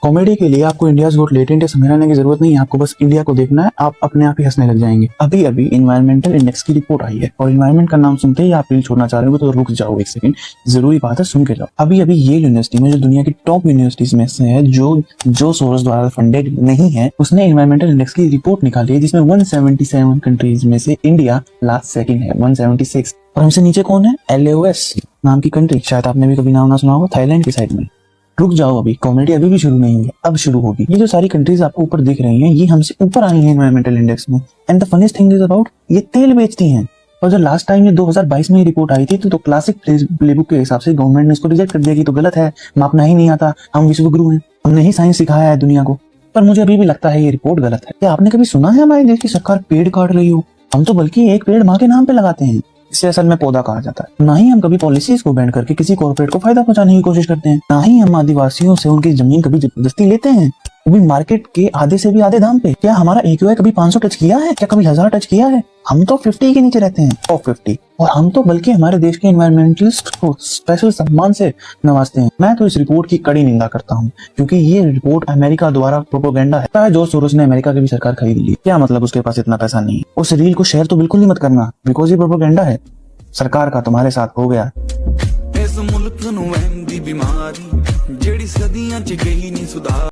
Comedy के लिए आपको इंडियाज गॉट लेटेंट या समझाने की जरूरत नहीं है, आपको बस इंडिया को देखना है, आप अपने आप ही हंसने लग जाएंगे। अभी अभी इन्वायरमेंटल इंडेक्स की रिपोर्ट आई है और इन्वायरमेंट का नाम सुनते ही आप रील छोड़ना चाह रहे हो तो रुक जाओ एक सेकंड, जरूरी बात है, सुन के जाओ। अभी अभी ये यूनिवर्सिटी में, जो दुनिया की टॉप यूनिवर्सिटीज में से है, जो सोर्स द्वारा फंडेड नहीं है, उसने इन्वायरमेंटल इंडेक्स की रिपोर्ट निकाली है जिसमें 177 कंट्रीज में से इंडिया लास्ट सेकंड है, 176। और हमसे नीचे कौन है? LAOS नाम की कंट्री, शायद आपने भी कभी नाम ना सुना होगा, थाईलैंड की साइड में। रुक जाओ, अभी कॉमेडी अभी भी शुरू नहीं हुई है, अब शुरू होगी। ये जो सारी कंट्रीज आपको ऊपर दिख रही हैं, ये हमसे ऊपर आई हैं एनवायरमेंटल इंडेक्स में। And the funniest thing is about, ये तेल बेचती हैं। और जब लास्ट टाइम ये 2022 में ये रिपोर्ट आई थी तो क्लासिक प्लेबुक के हिसाब से गवर्नमेंट ने इसको रिजेक्ट कर दिया कि तो गलत है, मापना ही नहीं आता, हम विश्वगुरु हैं, हमने ही साइंस सिखाया है दुनिया को। पर मुझे अभी भी लगता है ये रिपोर्ट गलत है। क्या आपने कभी सुना है हमारे देश की सरकार पेड़ काट रही हो? हम तो बल्कि एक पेड़ माँ के नाम पे लगाते हैं, इसे असल में पौधा कहा जाता है। ना ही हम कभी पॉलिसीज को बैंड करके किसी कॉर्पोरेट को फायदा पहुंचाने की कोशिश करते हैं, ना ही हम आदिवासियों से उनकी जमीन कभी जबरदस्ती लेते हैं, वो भी मार्केट के आधे से भी आधे दाम पे। क्या हमारा AQI कभी 500 टच किया है? क्या कभी 1000 टच किया है? हम तो 50 के नीचे रहते हैं, टॉप 50। और हम तो बल्कि हमारे देश के एनवायरमेंटलिस्ट को स्पेशल सम्मान से नवाजते हैं। मैं तो इस रिपोर्ट की कड़ी निंदा करता हूँ, क्योंकि ये रिपोर्ट अमेरिका द्वारा प्रोपोगेंडा है। जॉर्ज सोरोस ने अमेरिका की भी सरकार खरीद ली, क्या मतलब उसके पास इतना पैसा नहीं है? उस रील को शेयर तो बिल्कुल ही मत करना, बिकॉज ये प्रोपोगेंडा है। सरकार का तुम्हारे साथ हो गया। इस मुल्क नूं वहम दी बीमारी, जेड़ी सदियां च गई नहीं सुधार।